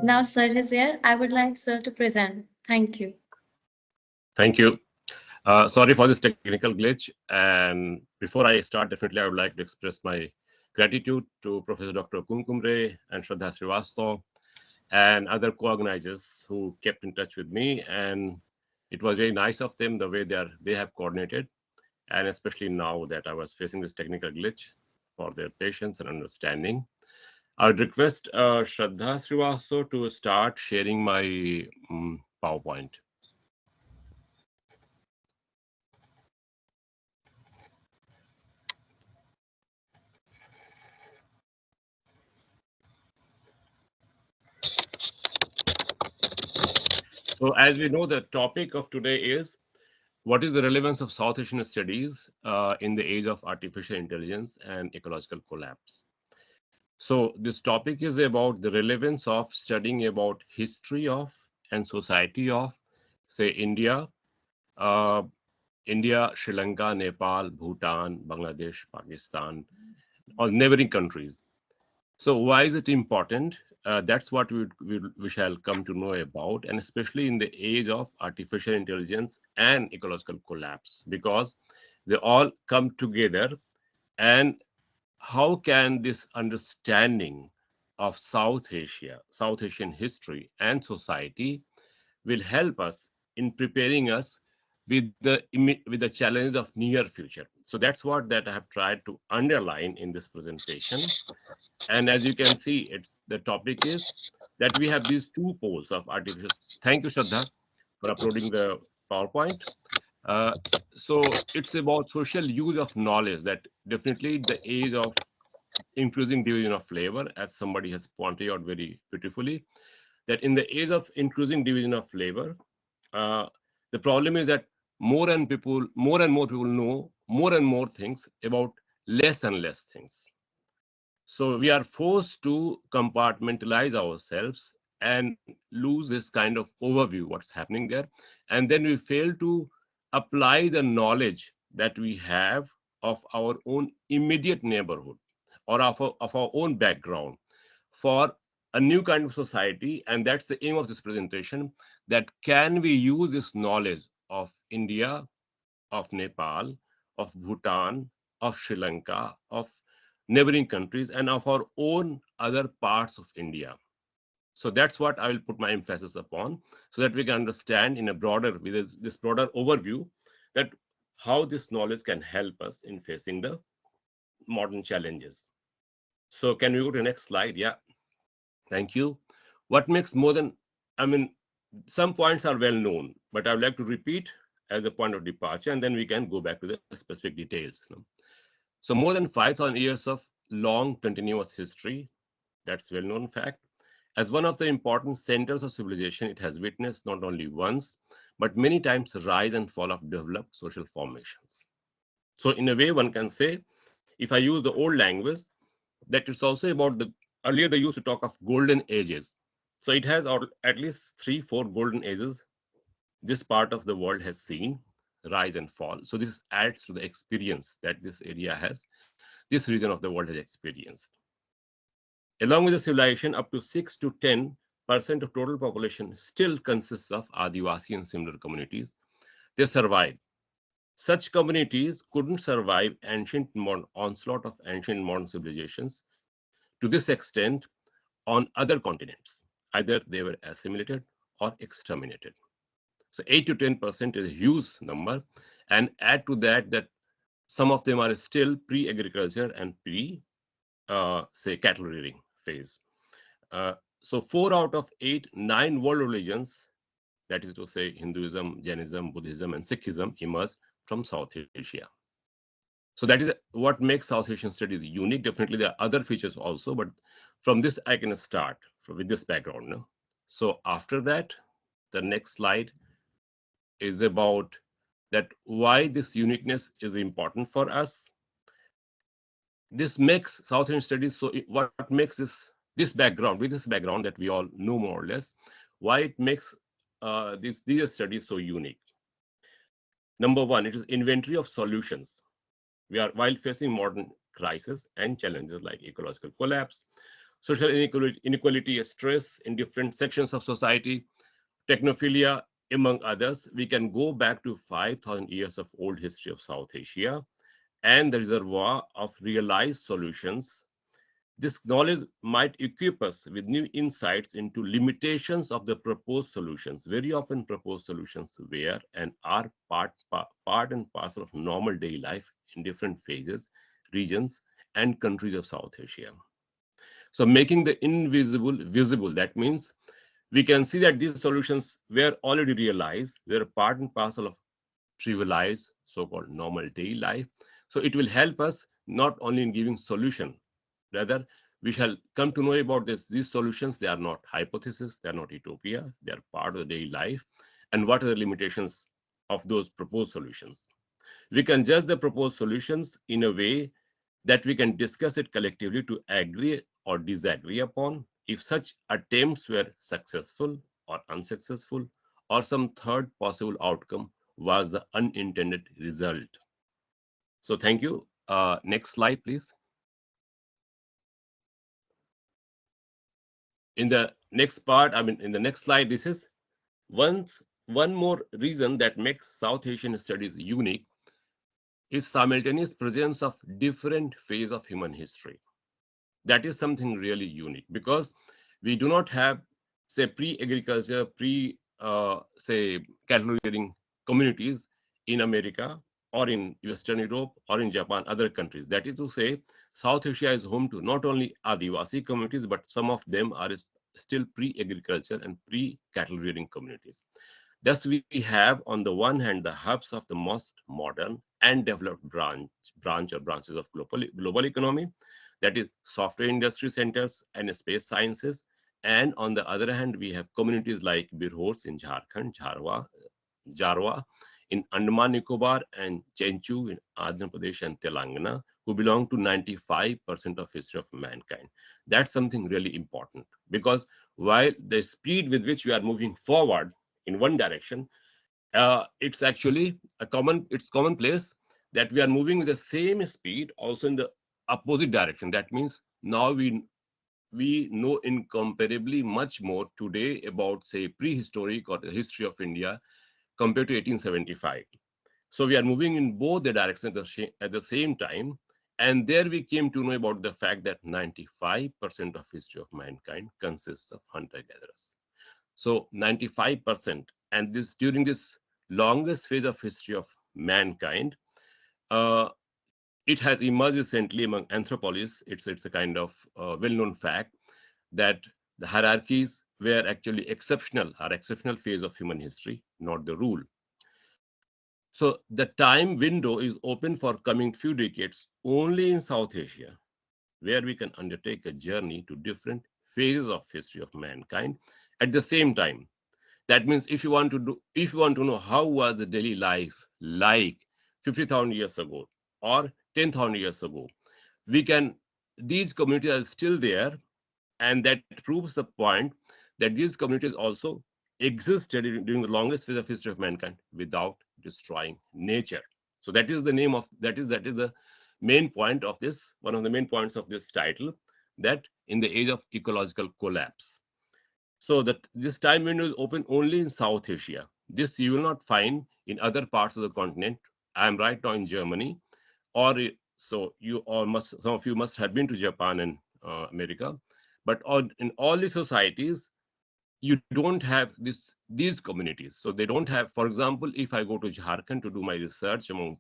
Now, sir is here. I would like sir to present. Thank you. Thank you. Sorry for this technical glitch. And before I start, definitely I would like to express my gratitude to Professor Dr. Kumkumre and Shraddha Srivastav and other co-organizers who kept in touch with me. And it was very nice of them the way they have coordinated, and especially now that I was facing this technical glitch, for their patience and understanding. I would request Shraddha Srivastav to start sharing my PowerPoint. So as we know, the topic of today is what is the relevance of South Asian studies in the age of artificial intelligence and ecological collapse. So this topic is about the relevance of studying about history of and society of, say, uh, India, Sri Lanka, Nepal, Bhutan, Bangladesh, Pakistan, or neighboring countries. So why is it important? That's what we shall come to know about, and especially in the age of artificial intelligence and ecological collapse, because they all come together. And how can this understanding of South Asian history and society will help us in preparing us with the challenge of near future. So that's what that I have tried to underline in this presentation. And as you can see, it's the topic is that we have these two poles of artificial. Thank you, Shraddha, for uploading the PowerPoint. Uh, so it's about social use of knowledge, that definitely the age of increasing division of labor, as somebody has pointed out very beautifully, that in the age of increasing division of labor, uh, the problem is that more and more people know more and more things about less and less things. So we are forced to compartmentalize ourselves and lose this kind of overview, what's happening there. And then we fail to apply the knowledge that we have of our own immediate neighborhood or of our own background for a new kind of society. And that's the aim of this presentation, that can we use this knowledge of India, of Nepal, of Bhutan, of Sri Lanka, of neighboring countries, and of our own other parts of India. So that's what I will put my emphasis upon, so that we can understand in a broader, with this broader overview, that how this knowledge can help us in facing the modern challenges. So can we go to the next slide? Yeah, thank you. What makes more than, I mean, some points are well known, but I would like to repeat as a point of departure, and then we can go back to the specific details. So more than 5,000 years of long continuous history, that's well-known fact. As one of the important centers of civilization, it has witnessed not only once, but many times the rise and fall of developed social formations. So in a way, one can say, if I use the old language, that it's also about the, earlier they used to talk of golden ages. So it has at least 3-4 golden ages this part of the world has seen, rise and fall. So this adds to the experience that this area has, this region of the world has experienced. Along with the civilization, up to 6 to 10% of total population still consists of Adivasi and similar communities. They survive. Such communities couldn't survive onslaught of ancient modern civilizations to this extent on other continents. Either they were assimilated or exterminated. So 8 to 10% is a huge number. And add to that, that some of them are still pre-agriculture and say, cattle rearing phase. So 4 out of 8, 9 world religions, that is to say Hinduism, Jainism, Buddhism, and Sikhism, emerged from South Asia. So that is what makes South Asian studies unique. Definitely there are other features also, but from this I can start with this background. No? So after that, the next slide is about that why this uniqueness is important for us. This makes South Asian studies, so what makes this background, with this background that we all know more or less, why it makes these studies so unique. Number one, it is inventory of solutions. We are, while facing modern crises and challenges like ecological collapse, social inequality, stress in different sections of society, technophilia, among others. We can go back to 5,000 years of old history of South Asia and the reservoir of realized solutions. This knowledge might equip us with new insights into limitations of the proposed solutions. Very often proposed solutions were and are part and parcel of normal daily life in different phases, regions, and countries of South Asia. So making the invisible visible, that means we can see that these solutions were already realized, were part and parcel of trivialized, so-called normal daily life. So it will help us not only in giving solution, rather we shall come to know about these solutions. They are not hypotheses, they are not utopia, they are part of the daily life. And what are the limitations of those proposed solutions? We can judge the proposed solutions in a way that we can discuss it collectively to agree or disagree upon. If such attempts were successful or unsuccessful, or some third possible outcome was the unintended result. So thank you. Next slide, please. In the next part, in the next slide, this is one more reason that makes South Asian studies unique is simultaneous presence of different phases of human history. That is something really unique because we do not have, say, pre-agriculture, say, cattle rearing communities in America or in Western Europe or in Japan, other countries. That is to say, South Asia is home to not only Adivasi communities, but some of them are still pre-agriculture and pre-cattle rearing communities. Thus, we have on the one hand the hubs of the most modern and developed branches of global economy, that is software industry centers and space sciences. And on the other hand, we have communities like Birhors in Jharkhand, Jarwa in Andaman Nicobar, and Chenchu in Andhra Pradesh and Telangana, who belong to 95% of history of mankind. That's something really important because while the speed with which we are moving forward in one direction, it's actually it's commonplace that we are moving with the same speed also in the opposite direction. That means now we know incomparably much more today about, say, prehistoric or the history of India compared to 1875. So we are moving in both the directions at the same time. And there we came to know about the fact that 95% of history of mankind consists of hunter-gatherers. So 95%, and this during this longest phase of history of mankind, it has emerged recently among anthropologists. It's a kind of well-known fact that the hierarchies were actually exceptional phase of human history, not the rule. So the time window is open for coming few decades only in South Asia, where we can undertake a journey to different phases of history of mankind at the same time. That means if you want to know how was the daily life like 50,000 years ago or 10,000 years ago, these communities are still there, and that proves the point that these communities also existed during the longest phase of history of mankind without destroying nature. So that is the main point of this, one of the main points of this title, that in the age of ecological collapse. So that this time window is open only in South Asia. This you will not find in other parts of the continent. I am right now in Germany, so some of you must have been to Japan and America, but in all the societies, you don't have these communities. So they don't have, for example, if I go to Jharkhand to do my research among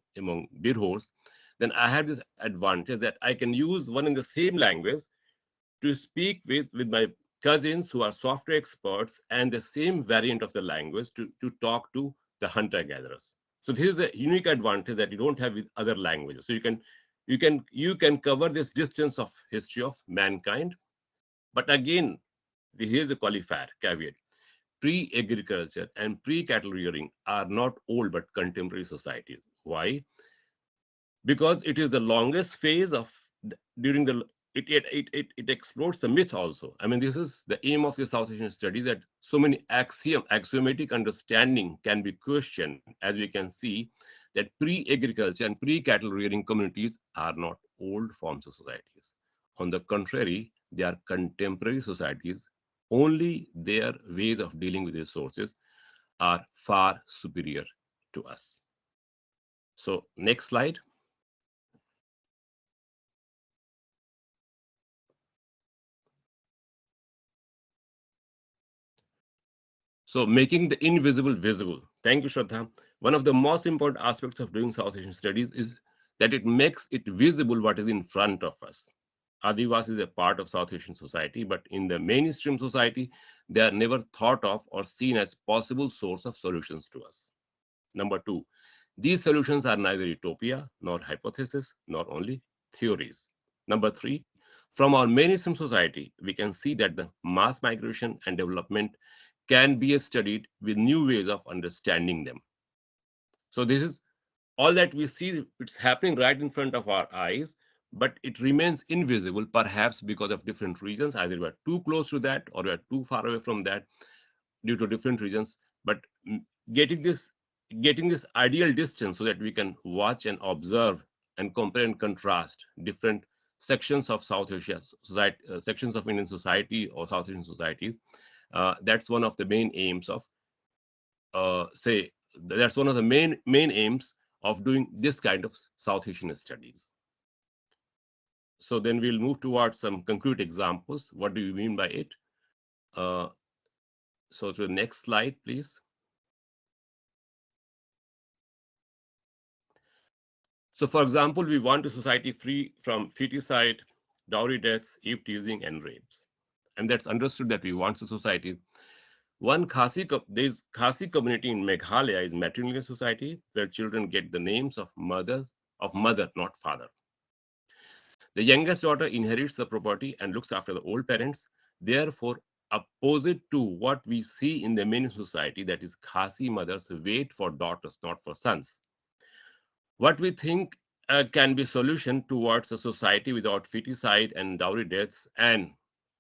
Birhors, then I have this advantage that I can use one and the same language to speak with my cousins who are software experts and the same variant of the language to talk to the hunter-gatherers. So this is the unique advantage that you don't have with other languages. So you can cover this distance of history of mankind. But again, here's the qualifier, caveat. Pre-agriculture and pre-cattle rearing are not old but contemporary societies. Why? Because it is the longest phase of during the it explores the myth also. I mean, this is the aim of the South Asian studies, that so many axiomatic understanding can be questioned, as we can see that pre-agriculture and pre-cattle rearing communities are not old forms of societies. On the contrary, they are contemporary societies, only their ways of dealing with resources are far superior to us. So next slide. So making the invisible visible. Thank you, Shraddha. One of the most important aspects of doing South Asian studies is that it makes it visible what is in front of us. Adivasis is a part of South Asian society, but in the mainstream society, they are never thought of or seen as possible source of solutions to us. Number two, these solutions are neither utopia nor hypothesis nor only theories. Number three, from our mainstream society, we can see that the mass migration and development can be studied with new ways of understanding them. So this is all that we see, it's happening right in front of our eyes, but it remains invisible, perhaps because of different reasons. Either we are too close to that or we are too far away from that due to different reasons. But getting this getting this ideal distance so that we can watch and observe and compare and contrast different sections of South Asia society, sections of Indian society or South Asian societies. That's one of the main aims of say that's one of the main aims of doing this kind of South Asian studies. So then we'll move towards some concrete examples. What do you mean by it? Uh, so to the next slide, please. So for example, we want a society free from feticide, dowry deaths, eve teasing, and rapes. And that's understood that we want a society. There's Khasi community in Meghalaya is matrilineal society where children get the names of mother, not father. The youngest daughter inherits the property and looks after the old parents. Therefore, opposite to what we see in the main society, that is Khasi mothers wait for daughters, not for sons. What we think can be a solution towards a society without feticide and dowry deaths and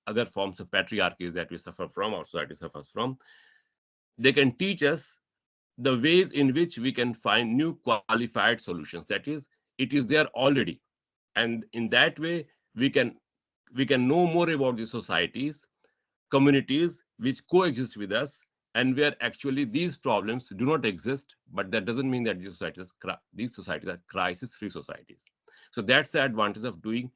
other forms of patriarchies that we suffer from, our society suffers from, they can teach us the ways in which we can find new qualified solutions. That is, it is there already. And in that way, we can we can know more about the societies, communities which coexist with us, and where actually these problems do not exist. But that doesn't mean that these societies are crisis-free societies. So that's the advantage of doing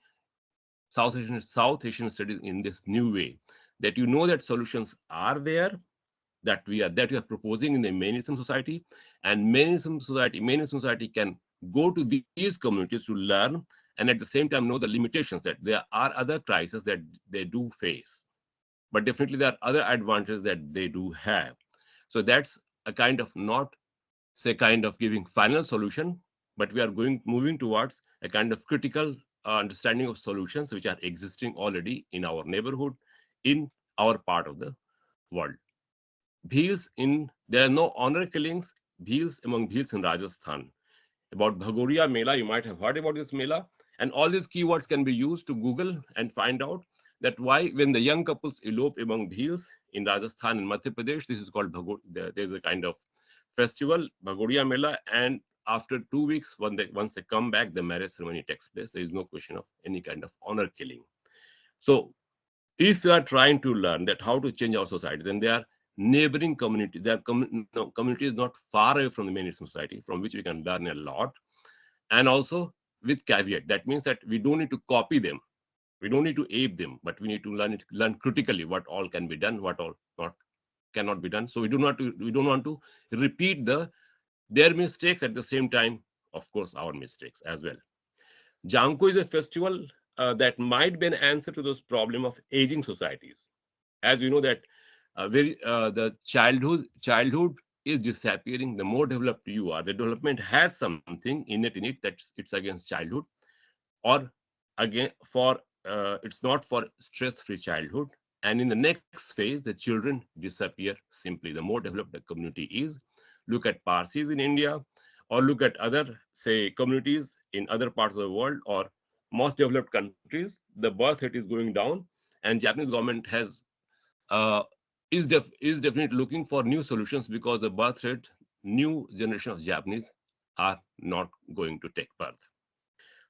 South Asian studies in this new way, that you know that solutions are there, that we are proposing in the mainstream society, and mainstream society can go to these communities to learn, and at the same time know the limitations, that there are other crises that they do face, but definitely there are other advantages that they do have. So that's a kind of, not say kind of giving final solution, but we are moving towards a kind of critical understanding of solutions which are existing already in our neighborhood, in our part of the world. There are no honor killings, Bhils among Bhils in Rajasthan. About Bhagoria Mela, you might have heard about this Mela. And all these keywords can be used to Google and find out that why, when the young couples elope among Bhils in Rajasthan and Madhya Pradesh, this is called there's a kind of festival, Bhagoria Mela, and after 2 weeks, once they come back, the marriage ceremony takes place. There is no question of any kind of honor killing. So if you are trying to learn that how to change our society, then there are neighboring communities. There are communities not far away from the mainstream society from which we can learn a lot. And also with caveat, that means that we don't need to copy them. We don't need to ape them, but we need to learn critically what all can be done, what all not cannot be done. So we don't want to repeat their mistakes, at the same time, of course, our mistakes as well. Janko is a festival that might be an answer to those problem of aging societies. As we know that the childhood is disappearing. The more developed you are, the development has something in it that it's against childhood, or again for it's not for stress-free childhood. And in the next phase, the children disappear simply. The more developed the community is, look at Parsis in India, or look at other, say, communities in other parts of the world or most developed countries, the birth rate is going down, and Japanese government uh, is definitely looking for new solutions, because the birth rate, new generation of Japanese are not going to take birth.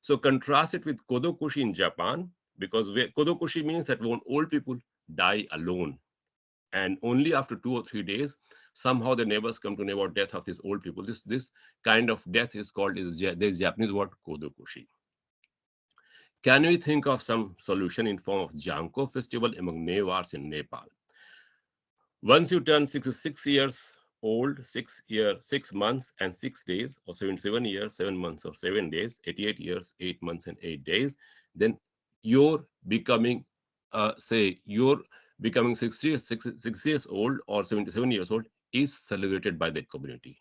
So contrast it with Kodokushi in Japan, because Kodokushi means that when old people die alone, and only after 2 or 3 days, somehow the neighbors come to know about death of these old people. This kind of death is called, there's Japanese word Kodokushi. Can we think of some solution in form of Janko festival among Newars in Nepal? Once you turn 66 years old, 6 months and 6 days, or 77 years, 7 months or 7 days, 88 years, 8 months and 8 days, then you're becoming, you're becoming 6 years old or 77 years old is celebrated by the community.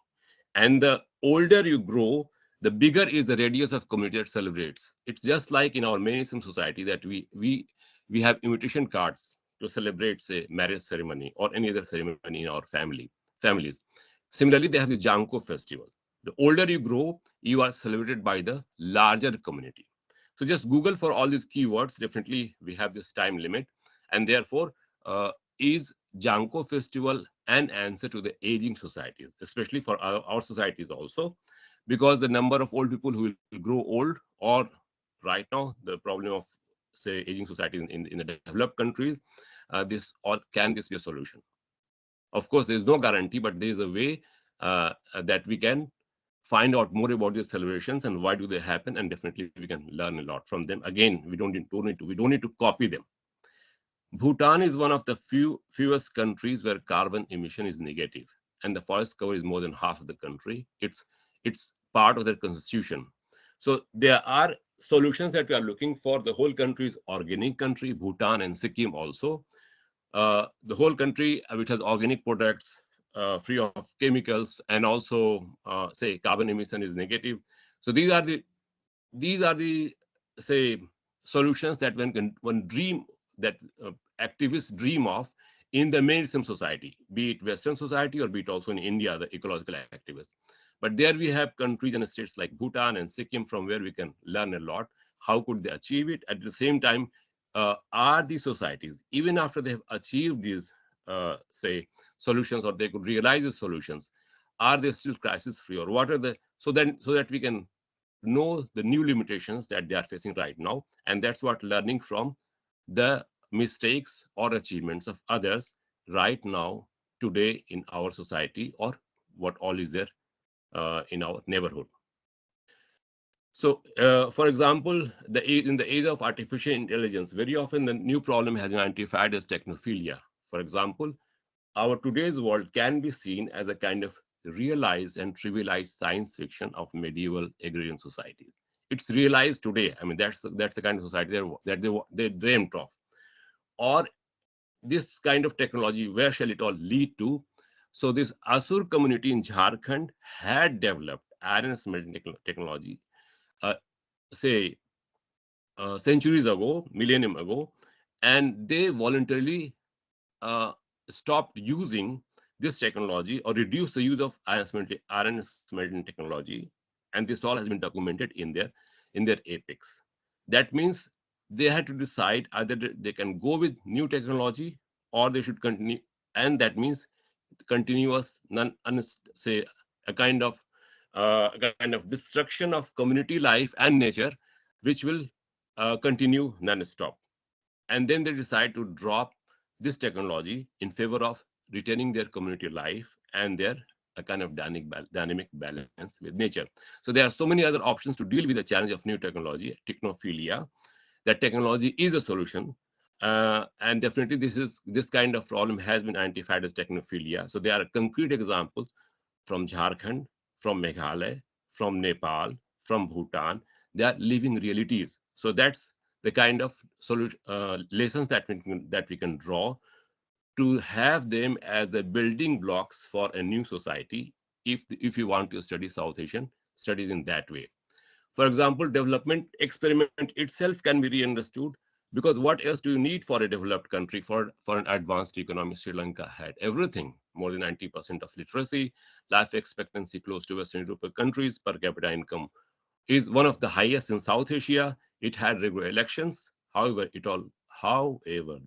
And the older you grow, the bigger is the radius of community that celebrates. It's just like in our mainstream society that we have invitation cards to celebrate, say, marriage ceremony or any other ceremony in our families. Similarly, they have the Janko festival. The older you grow, you are celebrated by the larger community. So just Google for all these keywords. Definitely, we have this time limit, and therefore, is Janko festival an answer to the aging societies, especially for our societies also, because the number of old people who will grow old, or right now the problem of, say, aging societies in the developed countries, this, or can this be a solution? Of course, there is no guarantee, but there is a way that we can find out more about these celebrations and why do they happen, and definitely we can learn a lot from them. Again, we don't need to copy them. Bhutan is one of the fewest countries where carbon emission is negative, and the forest cover is more than half of the country. It's part of their constitution. So there are solutions that we are looking for. The whole country is organic country, Bhutan and Sikkim also. The whole country, which has organic products, free of chemicals, and also, say, carbon emission is negative. So these are the say solutions that one dream, that activists dream of in the mainstream society, be it Western society or be it also in India, the ecological activists. But there we have countries and states like Bhutan and Sikkim from where we can learn a lot. How could they achieve it? At the same time, are these societies, even after they have achieved these, say, solutions, or they could realize the solutions, are they still crisis free, or what are the, so that we can know the new limitations that they are facing right now. And that's what learning from the mistakes or achievements of others right now, today, in our society, or what all is there in our neighborhood. So, for example, in the age of artificial intelligence, very often the new problem has been identified as technophilia. For example, our today's world can be seen as a kind of realized and trivialized science fiction of medieval agrarian societies. It's realized today. I mean, that's the kind of society that they dreamt of. Or this kind of technology, where shall it all lead to? So this Asur community in Jharkhand had developed iron smelting technology, say, centuries ago, millennium ago, and they voluntarily stopped using this technology, or reduced the use of iron smelting technology, and this all has been documented in their epics. That means they had to decide either they can go with new technology or they should continue, and that means continuous, say, a kind of destruction of community life and nature, which will continue non-stop. And then they decide to drop this technology in favor of retaining their community life and their a kind of dynamic balance with nature. So there are so many other options to deal with the challenge of new technology, technophilia. That technology is a solution. And definitely this kind of problem has been identified as technophilia. So there are concrete examples from Jharkhand, from Meghalaya, from Nepal, from Bhutan. They are living realities. So that's the kind of lessons that we can draw to have them as the building blocks for a new society, if you want to study South Asian studies in that way. For example, development experiment itself can be re-understood, because what else do you need for a developed country, for an advanced economy? Sri Lanka had everything, more than 90% of literacy, life expectancy close to Western European countries, per capita income is one of the highest in South Asia. It had regular elections. However,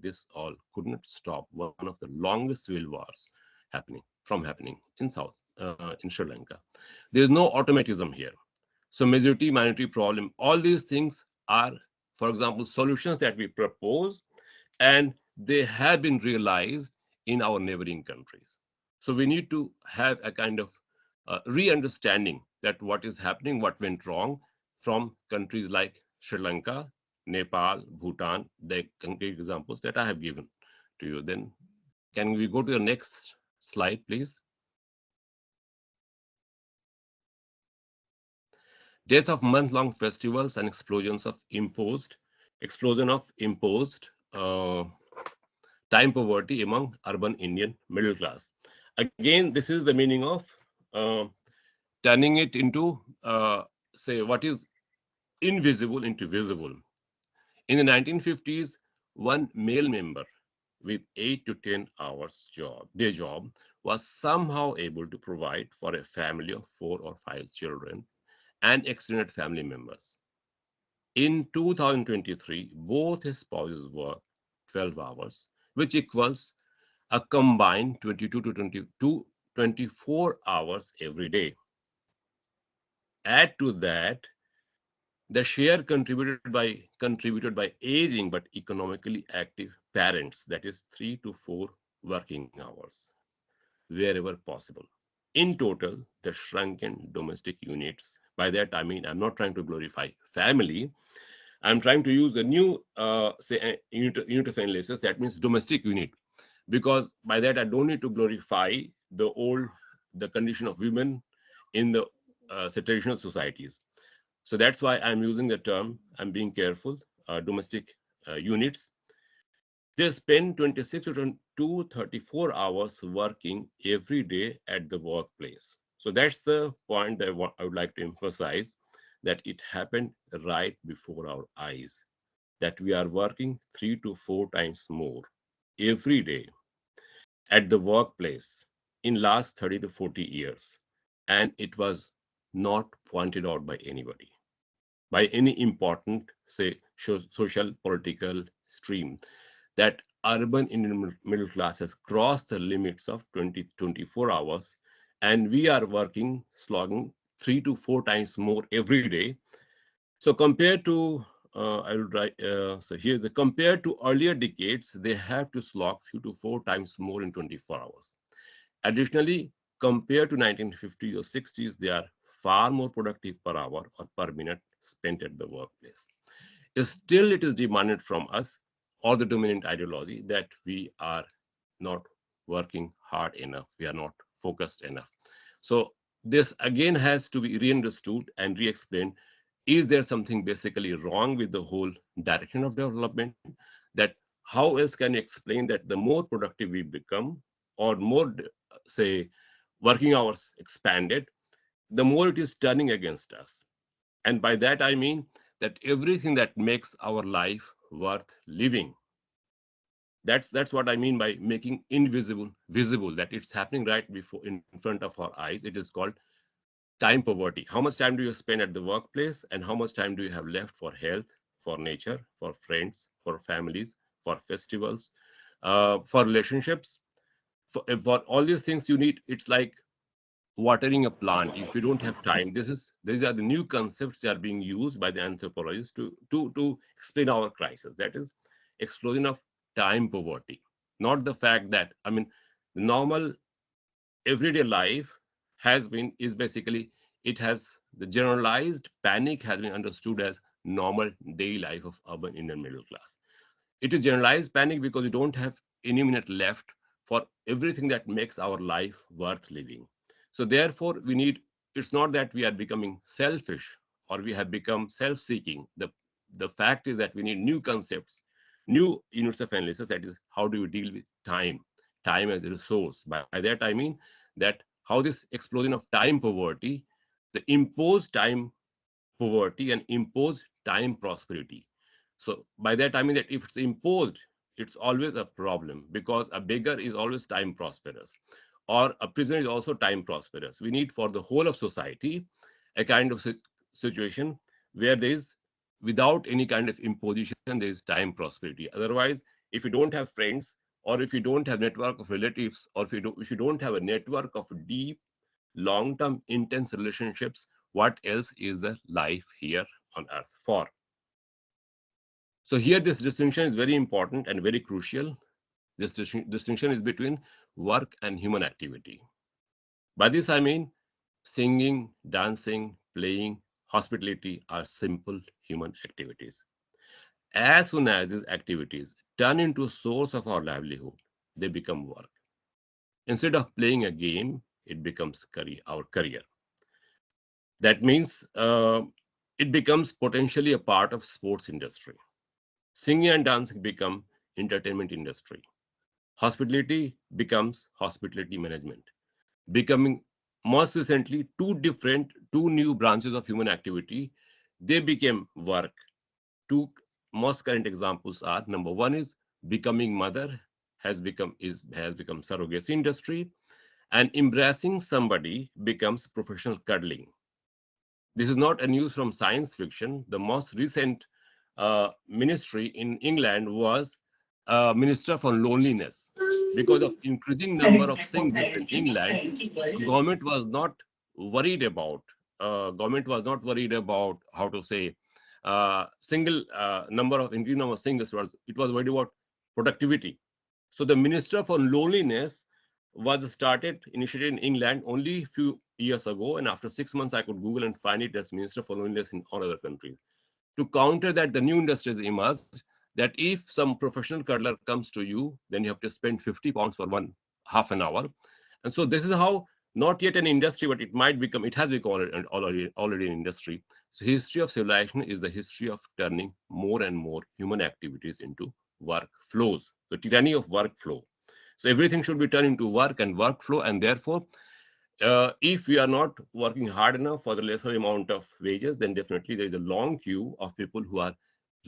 this all could not stop one of the longest civil wars happening in Sri Lanka. There is no automatism here. So majority minority problem, all these things are for example, solutions that we propose, and they have been realized in our neighboring countries. So we need to have a kind of re-understanding that what is happening, what went wrong from countries like Sri Lanka, Nepal, Bhutan, the concrete examples that I have given to you. Then can we go to the next slide, please? Death of month-long festivals and explosion of imposed time poverty among urban Indian middle class. Again, this is the meaning of uh, turning it into, say, what is invisible into visible. In the 1950s, one male member with 8 to 10 hours day job, was somehow able to provide for a family of 4 or 5 children and extended family members. In 2023, both his spouses work 12 hours, which equals a combined 22 to 24 hours every day. Add to that the share contributed by aging but economically active parents, that is 3 to 4 working hours, wherever possible. In total, the shrunken domestic units, by that I mean I'm not trying to glorify family, I'm trying to use the new, say, unit of analysis, that means domestic unit, because by that I don't need to glorify the condition of women in the say, traditional societies. So that's why I'm using the term, I'm being careful, domestic units. They spend 26 to 34 hours working every day at the workplace. So that's the point that I would like to emphasize, that it happened right before our eyes, that we are working 3 to 4 times more every day at the workplace in last 30 to 40 years. And it was not pointed out by anybody, by any important, say, social political stream, that urban Indian middle class has crossed the limits of 20 to 24 hours, and we are working, slogging 3 to 4 times more every day. So compared to, I will write, so here's the, compared to earlier decades, they have to slog 3 to 4 times more in 24 hours. Additionally, compared to 1950s or 60s, they are far more productive per hour or per minute spent at the workplace. Still, it is demanded from us, or the dominant ideology, that we are not working hard enough, we are not focused enough. So this again has to be re-understood and re-explained. Is there something basically wrong with the whole direction of development? That how else can you explain that the more productive we become, or more, say, working hours expanded, the more it is turning against us? And by that I mean that everything that makes our life worth living, that's what I mean by making invisible visible, that it's happening right before in front of our eyes. It is called time poverty. How much time do you spend at the workplace, and how much time do you have left for health, for nature, for friends, for families, for festivals, for relationships? For all these things you need, it's like watering a plant. If you don't have time, these are the new concepts that are being used by the anthropologists to explain our crisis, that is explosion of time poverty. Not the fact that, I mean, the normal everyday life is basically, it has, the generalized panic has been understood as normal daily life of urban Indian middle class. It is generalized panic because we don't have any minute left for everything that makes our life worth living. So therefore, we need, it's not that we are becoming selfish or we have become self-seeking. The fact is that we need new concepts, new units of analysis, that is, how do you deal with time as a resource. By that I mean that how this explosion of time poverty, the imposed time poverty and imposed time prosperity. So by that I mean that if it's imposed, it's always a problem, because a beggar is always time prosperous, or a prisoner is also time prosperous. We need for the whole of society a kind of situation where there is, without any kind of imposition, there is time prosperity. Otherwise, if you don't have friends, or if you don't have network of relatives, or if you don't have a network of deep, long-term, intense relationships, what else is the life here on earth for? So here this distinction is very important and very crucial. This distinction is between work and human activity. By this I mean singing, dancing, playing, hospitality are simple human activities. As soon as these activities turn into a source of our livelihood, they become work. Instead of playing a game, it becomes our career. That means it becomes potentially a part of sports industry. Singing and dancing become entertainment industry. Hospitality becomes hospitality management, becoming most recently two new branches of human activity. They became work. Two most current examples are: number one is becoming mother has become surrogacy industry, and embracing somebody becomes professional cuddling. This is not a news from science fiction. The most recent ministry in England was Minister for Loneliness. Because of increasing number of singles in England, government was not worried about how to say single number of increasing number of singles. It was worried about productivity. So the Minister for Loneliness was started initiated in England only a few years ago, and after 6 months I could Google and find it as Minister for Loneliness in all other countries. To counter that, the new industry has emerged that if some professional cuddler comes to you, then you have to spend £50 for one half an hour. And so this is how, not yet an industry, but it has become already an industry. So history of civilization is the history of turning more and more human activities into workflows. The tyranny of workflow. So everything should be turned into work and workflow, and therefore if we are not working hard enough for the lesser amount of wages, then definitely there is a long queue of people who are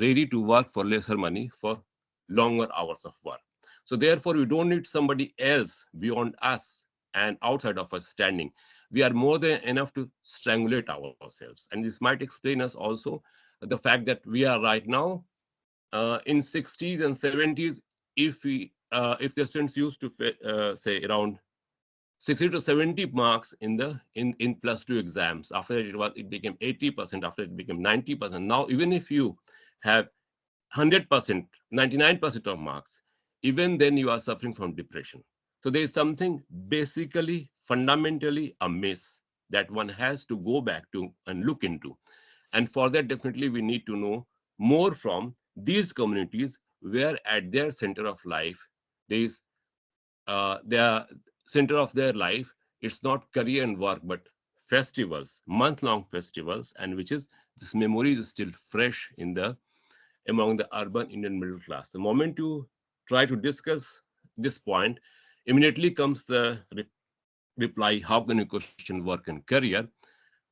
ready to work for lesser money for longer hours of work. So therefore, we don't need somebody else beyond us and outside of us standing. We are more than enough to strangulate ourselves. And this might explain us also the fact that we are right now in 60s and 70s. If the students used to say around 60 to 70 marks in plus two exams. After that, it became 80%. After it became 90%. Now, even if you have 100%, 99% of marks, even then you are suffering from depression. So there is something basically, fundamentally amiss that one has to go back to and look into. And for that, definitely we need to know more from these communities where at their center of life, there is their center of their life, it's not career and work, but festivals, month-long festivals, and which is this memory is still fresh in the among the urban Indian middle class. The moment you try to discuss this point, immediately comes the reply, how can you question work and career?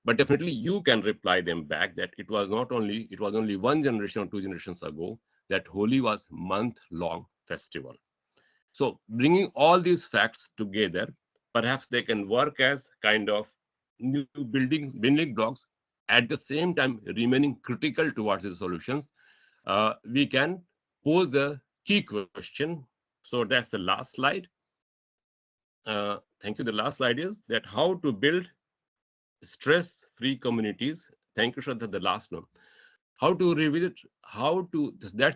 But definitely you can reply them back that it was only one generation or two generations ago that Holi was month-long festival. So bringing all these facts together, perhaps they can work as kind of new building blocks, at the same time remaining critical towards the solutions. We can pose the key question. So that's the last slide. Thank you. The last slide is that how to build stress-free communities. Thank you, Shraddha, the last one. That's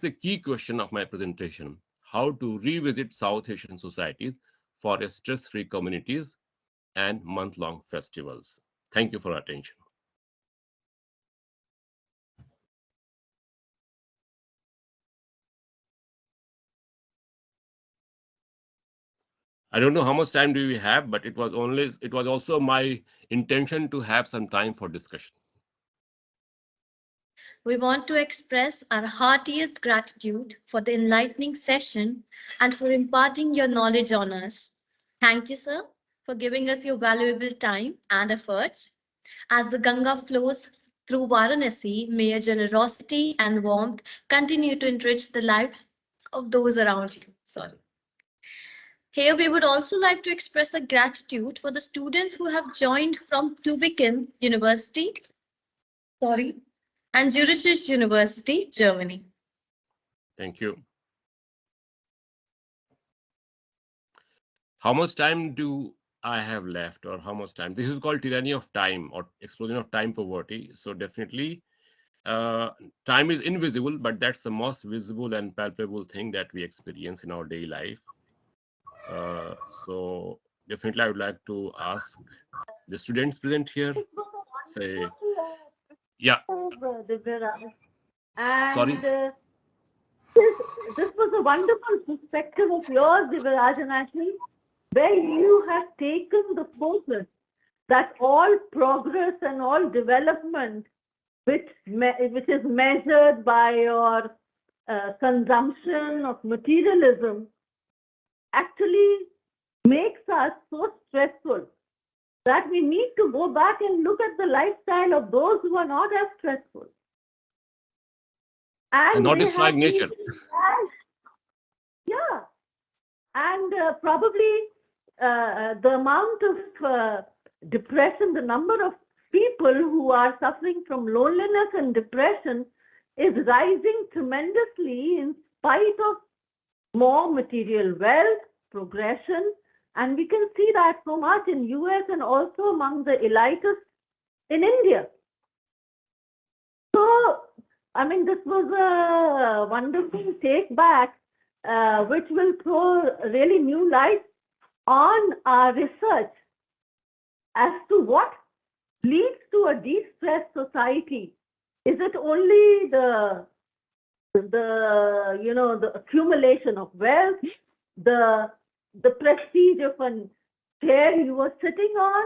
the key question of my presentation. How to revisit South Asian societies for stress-free communities and month-long festivals. Thank you for your attention. I don't know how much time do we have, but it was also my intention to have some time for discussion. We want to express our heartiest gratitude for the enlightening session and for imparting your knowledge on us. Thank you, sir, for giving us your valuable time and efforts. As the Ganga flows through Varanasi, may your generosity and warmth continue to enrich the lives of those around you. Sorry. Here, we would also like to express a gratitude for the students who have joined from Tuebingen University, and Zürich University, Germany. Thank you. How much time do I have left, or how much time? This is called tyranny of time or explosion of time poverty. So definitely Time is invisible, but that's the most visible and palpable thing that we experience in our daily life. So definitely I would like to ask the students present here, say, yeah, Divyaraj. sorry. And this was a wonderful perspective of yours, Divyaraj, and actually, where you have taken the focus that all progress and all development, which is measured by your consumption of materialism, actually makes us so stressful that we need to go back and look at the lifestyle of those who are not as stressful. And And not they destroying have nature. people, yeah, and probably the amount of depression, the number of people who are suffering from loneliness and depression is rising tremendously in spite of more material wealth, progression, and we can see that so much in US and also among the elitists in India. So, I mean, this was a wonderful take back, which will throw really new light on our research as to what leads to a de-stressed society. Is it only the accumulation of wealth, the prestige of a chair you were sitting on,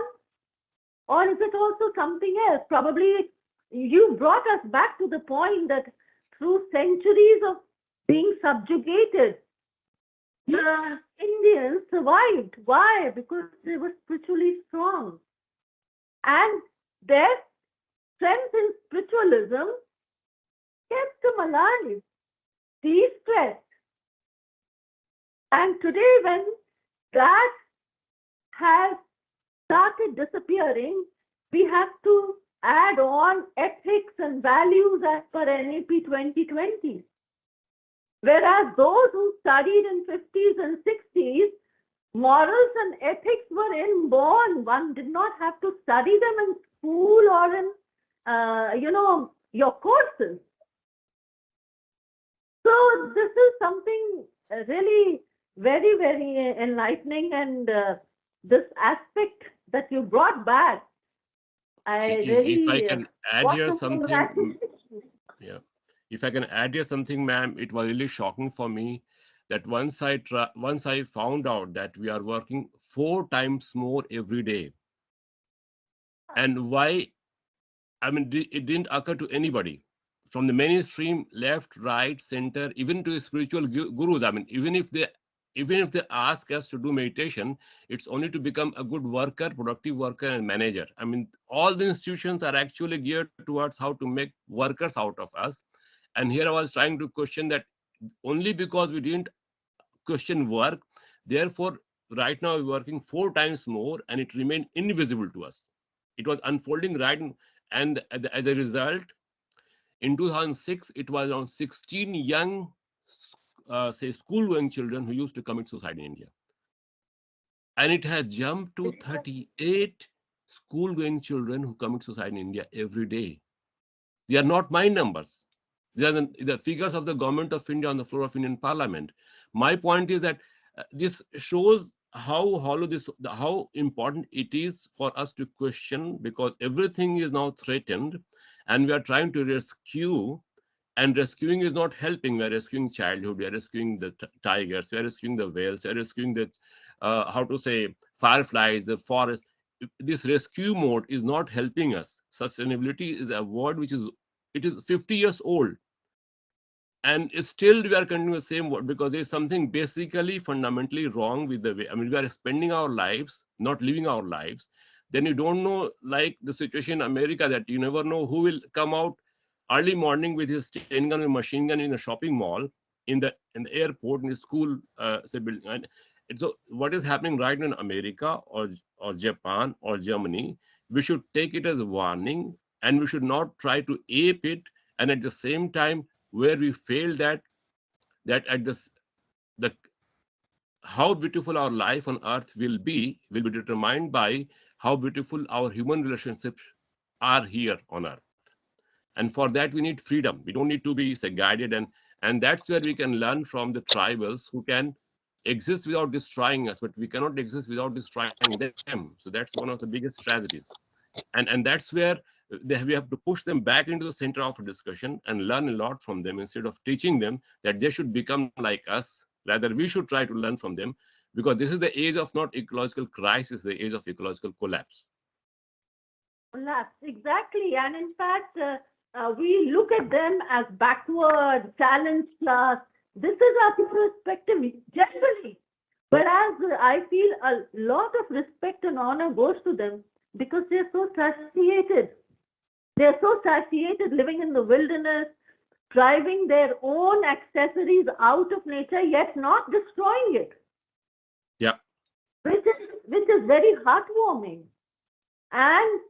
or is it also something else? Probably you brought us back to the point that through centuries of being subjugated, the Indians survived. Why? Because they were spiritually strong. And their strength in spiritualism kept them alive, de-stressed. And today, when that has started disappearing, we have to add on ethics and values as per NAP 2020. Whereas those who studied in 50s and 60s, morals and ethics were inborn. One did not have to study them in school or in, your courses. So this is something really very, very enlightening, and this aspect that you brought back, I If I really can add want here to something, yeah. If I can add here something, ma'am, it was really shocking for me that once I found out that we are working 4 times more every day, and why? I mean, it didn't occur to anybody from the mainstream, left, right, center, even to spiritual gurus. I mean, even if they ask us to do meditation, it's only to become a good worker, productive worker, and manager. I mean, all the institutions are actually geared towards how to make workers out of us. And here I was trying to question that only because we didn't question work, therefore, right now we're working 4 times more, and it remained invisible to us. It was unfolding right, and as a result, in 2006, it was around 16 young, say, school-going children who used to commit suicide in India. And it has jumped to 38 school-going children who commit suicide in India every day. They are not my numbers. They are the figures of the government of India on the floor of Indian Parliament. My point is that this shows how hollow how important it is for us to question, because everything is now threatened, and we are trying to rescue. And rescuing is not helping. We are rescuing childhood. We are rescuing the tigers. We are rescuing the whales. We are rescuing the how to say fireflies, the forest. This rescue mode is not helping us. Sustainability is a word which is, it is 50 years old, and still we are continuing the same word, because there is something basically fundamentally wrong with the way, I mean, we are spending our lives not living our lives. Then you don't know, like the situation in America, that you never know who will come out early morning with his chain gun and machine gun in a shopping mall, in the airport, in the school, say, building. And so what is happening right now in America, or Japan or Germany, we should take it as a warning, and we should not try to ape it. And at the same time, where we fail, that at this, the how beautiful our life on earth will be determined by how beautiful our human relationships are here on earth. And for that, we need freedom. We don't need to be, say, guided. And that's where we can learn from the tribals who can exist without destroying us, but we cannot exist without destroying them. So that's one of the biggest tragedies. And that's where we have to push them back into the center of a discussion and learn a lot from them instead of teaching them that they should become like us. Rather, we should try to learn from them, because this is the age of not ecological crisis, the age of ecological collapse. Collapse, exactly. And in fact, we look at them as backward, challenge class. This is our perspective generally. Whereas I feel a lot of respect and honor goes to them because they're so satiated. They're so satiated living in the wilderness, driving their own accessories out of nature, yet not destroying it. Yeah. Which is very heartwarming. And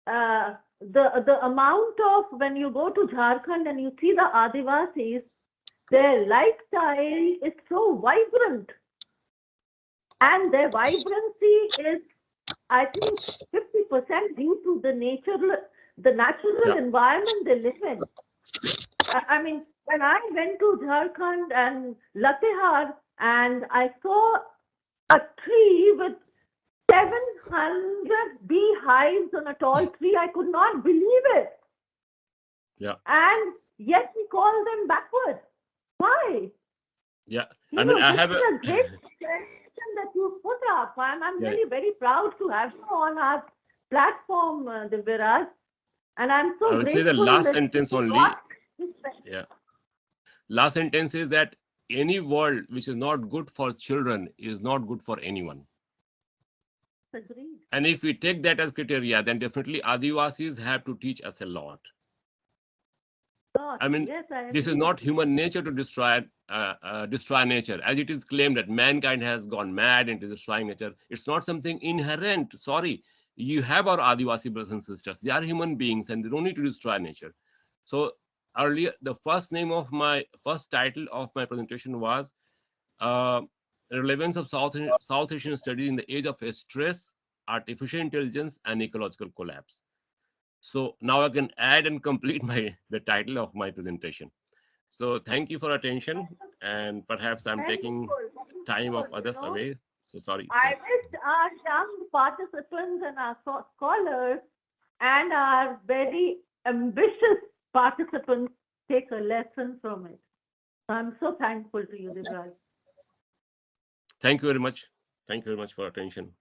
the amount of, when you go to Jharkhand and you see the Adivasis, their lifestyle is so vibrant. And their vibrancy is, I think, 50% due to the natural environment they live in. I mean, when I went to Jharkhand and Latehar, and I saw a tree with 700 beehives on a tall tree, I could not believe it. Yeah. And yet we call them backward. Why? Yeah. I mean, I have a great question that you put up. I'm really very proud to have you on our platform, Divyaraj. And I'm so I would grateful. say the last sentence only. Yeah. Last sentence is that any world which is not good for children is not good for anyone. Agreed. And if we take that as criteria, then definitely Adivasis have to teach us a lot. I mean, yes, this is not human nature to destroy nature, as it is claimed that mankind has gone mad and is destroying nature. It's not something inherent. Sorry, you have our Adivasi brothers and sisters. They are human beings and they don't need to destroy nature. So earlier, the first title of my presentation was Relevance of South Asian Studies in the Age of Stress, Artificial Intelligence, and Ecological Collapse. So now I can add and complete the title of my presentation. So thank you for attention, and perhaps I'm taking time of others away. So sorry. I wish our young participants and our scholars and our very ambitious participants take a lesson from it. I'm so thankful to you, Divyaraj. Thank you very much. Thank you very much for attention.